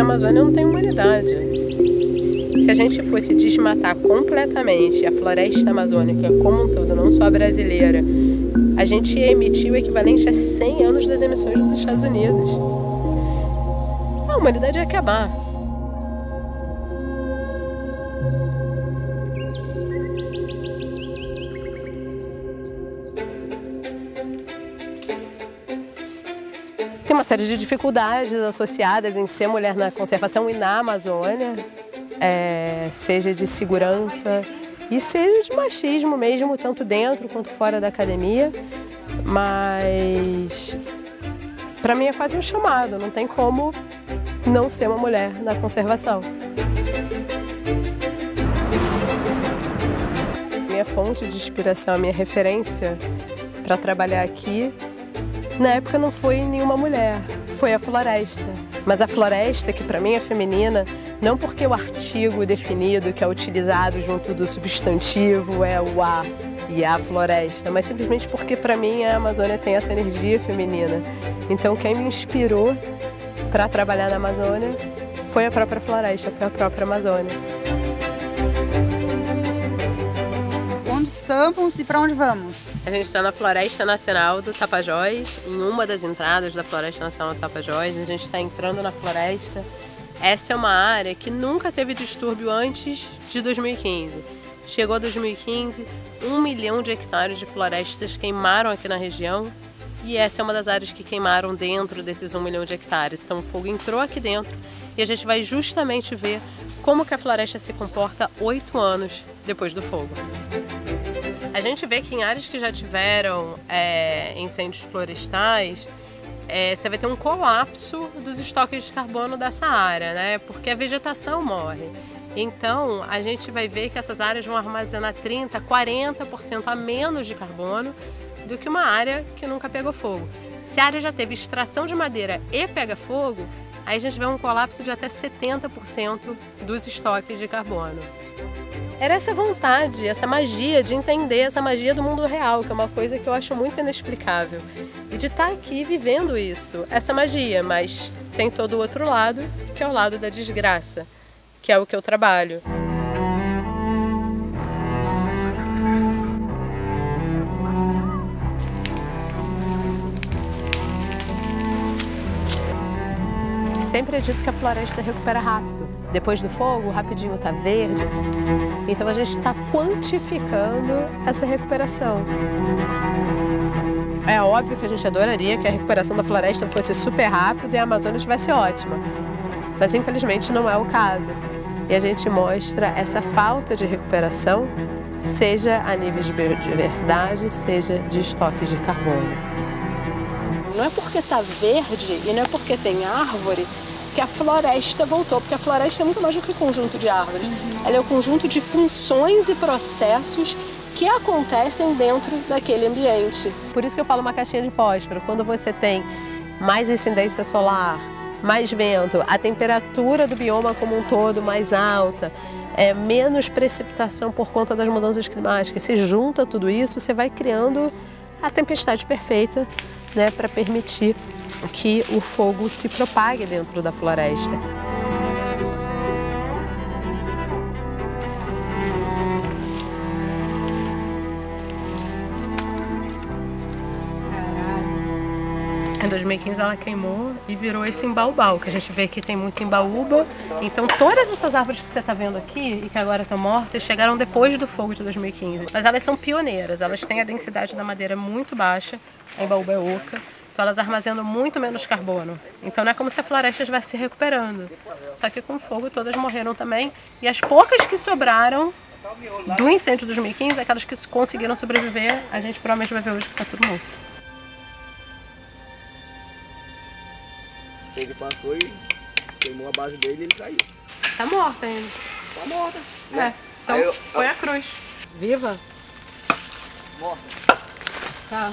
Amazônia não tem humanidade. Se a gente fosse desmatar completamente a floresta amazônica como um todo, não só a brasileira, a gente ia emitir o equivalente a 100 anos das emissões dos Estados Unidos. A humanidade ia acabar. Tem uma série de dificuldades associadas em ser mulher na conservação e na Amazônia, seja de segurança e seja de machismo mesmo, tanto dentro quanto fora da academia, mas para mim é quase um chamado, não tem como não ser uma mulher na conservação. Minha fonte de inspiração, a minha referência para trabalhar aqui, na época não foi nenhuma mulher, foi a floresta. Mas a floresta, que para mim é feminina, não porque o artigo definido que é utilizado junto do substantivo é o a e a floresta, mas simplesmente porque para mim a Amazônia tem essa energia feminina. Então quem me inspirou para trabalhar na Amazônia foi a própria floresta, foi a própria Amazônia. Onde estamos e para onde vamos? A gente está na Floresta Nacional do Tapajós, em uma das entradas da Floresta Nacional do Tapajós. A gente está entrando na floresta. Essa é uma área que nunca teve distúrbio antes de 2015. Chegou a 2015, 1 milhão de hectares de florestas queimaram aqui na região. E essa é uma das áreas que queimaram dentro desses 1 milhão de hectares. Então o fogo entrou aqui dentro e a gente vai justamente ver como que a floresta se comporta 8 anos depois do fogo. A gente vê que em áreas que já tiveram incêndios florestais, você vai ter um colapso dos estoques de carbono dessa área, né? Porque a vegetação morre. Então, a gente vai ver que essas áreas vão armazenar 30%, 40% a menos de carbono do que uma área que nunca pegou fogo. Se a área já teve extração de madeira e pega fogo, aí a gente vê um colapso de até 70% dos estoques de carbono. Era essa vontade, essa magia de entender essa magia do mundo real, que é uma coisa que eu acho muito inexplicável. E de estar aqui vivendo isso, essa magia, mas tem todo o outro lado, que é o lado da desgraça, que é o que eu trabalho. Sempre é dito que a floresta recupera rápido. Depois do fogo, rapidinho tá verde. Então a gente está quantificando essa recuperação. É óbvio que a gente adoraria que a recuperação da floresta fosse super rápida e a Amazônia estivesse ótima. Mas infelizmente não é o caso. E a gente mostra essa falta de recuperação, seja a nível de biodiversidade, seja de estoques de carbono. Não é porque está verde e não é porque tem árvore que a floresta voltou, porque a floresta é muito mais do que um conjunto de árvores. Ela é um conjunto de funções e processos que acontecem dentro daquele ambiente. Por isso que eu falo uma caixinha de fósforo. Quando você tem mais incidência solar, mais vento, a temperatura do bioma como um todo mais alta, menos precipitação por conta das mudanças climáticas, se junta tudo isso, você vai criando a tempestade perfeita, né, para permitir que o fogo se propague dentro da floresta. Em 2015 ela queimou e virou esse embaubau, que a gente vê que tem muito embaúba. Então todas essas árvores que você está vendo aqui e que agora estão mortas, chegaram depois do fogo de 2015. Mas elas são pioneiras, elas têm a densidade da madeira muito baixa, a embaúba é oca. Então elas armazenam muito menos carbono. Então não é como se a floresta estivesse se recuperando. Só que com fogo todas morreram também. E as poucas que sobraram do incêndio de 2015, aquelas que conseguiram sobreviver, a gente provavelmente vai ver hoje que está tudo morto. Ele passou e queimou a base dele e ele caiu. Tá morta ainda. Tá morta. Né? Então põe a cruz. Viva? Morta. Tá.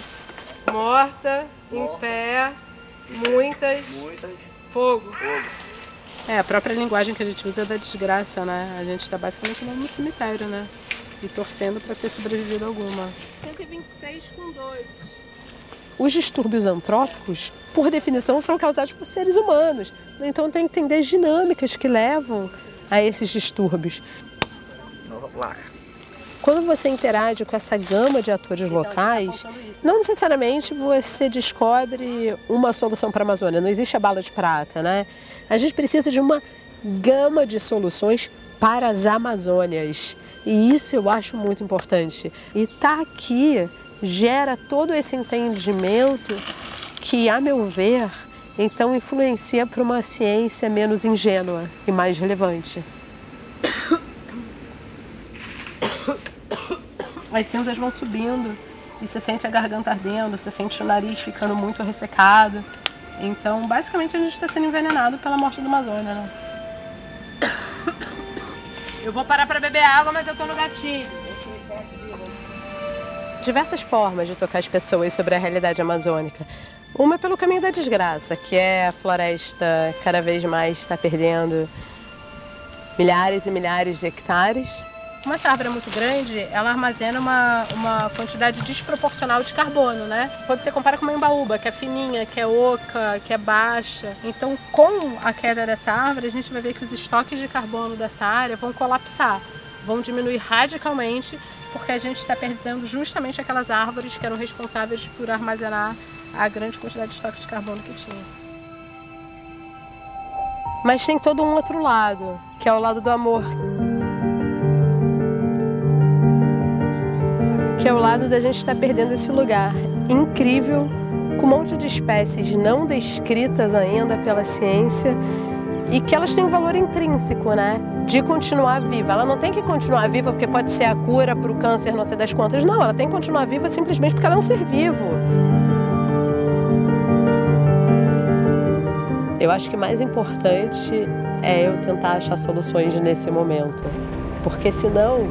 Morta, em pé, muitas. Fogo. A própria linguagem que a gente usa é da desgraça, né? A gente tá basicamente no cemitério, né? E torcendo para ter sobrevivido alguma. 126 com 2. os distúrbios antrópicos, por definição, são causados por seres humanos. Então tem que entender as dinâmicas que levam a esses distúrbios. Então vamos lá. Quando você interage com essa gama de atores locais, não necessariamente você descobre uma solução para a Amazônia. Não existe a bala de prata, né? A gente precisa de uma gama de soluções para as Amazônias. E isso eu acho muito importante. E tá aqui gera todo esse entendimento que, a meu ver, então influencia para uma ciência menos ingênua e mais relevante. As cinzas vão subindo e você sente a garganta ardendo, você sente o nariz ficando muito ressecado. Então, basicamente, a gente está sendo envenenado pela morte do Amazônia, né? Eu vou parar para beber água, mas eu tô no gatilho. Diversas formas de tocar as pessoas sobre a realidade amazônica. Uma é pelo caminho da desgraça, que é a floresta cada vez mais está perdendo milhares e milhares de hectares. Como essa árvore é muito grande, ela armazena uma quantidade desproporcional de carbono, né? Quando você compara com uma embaúba, que é fininha, que é oca, que é baixa. Então, com a queda dessa árvore, a gente vai ver que os estoques de carbono dessa área vão colapsar, vão diminuir radicalmente, porque a gente está perdendo justamente aquelas árvores que eram responsáveis por armazenar a grande quantidade de estoque de carbono que tinha. Mas tem todo um outro lado, que é o lado do amor. Que é o lado da gente estar perdendo esse lugar incrível, com um monte de espécies não descritas ainda pela ciência e que elas têm um valor intrínseco, né? De continuar viva. Ela não tem que continuar viva porque pode ser a cura para o câncer, não sei das quantas. Não, ela tem que continuar viva simplesmente porque ela é um ser vivo. Eu acho que mais importante é eu tentar achar soluções nesse momento. Porque senão,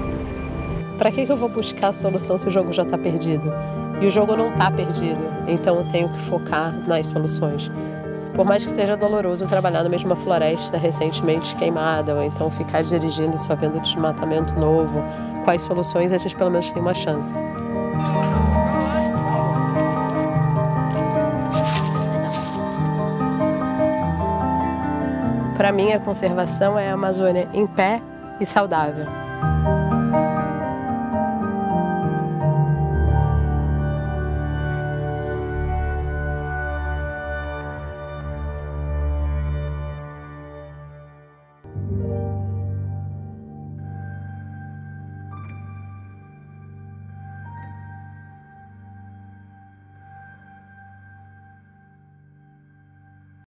para que eu vou buscar a solução se o jogo já está perdido? E o jogo não está perdido, então eu tenho que focar nas soluções. Por mais que seja doloroso trabalhar no meio de uma floresta recentemente queimada, ou então ficar dirigindo e só vendo desmatamento novo, com as soluções a gente pelo menos tem uma chance. Para mim, a conservação é a Amazônia em pé e saudável.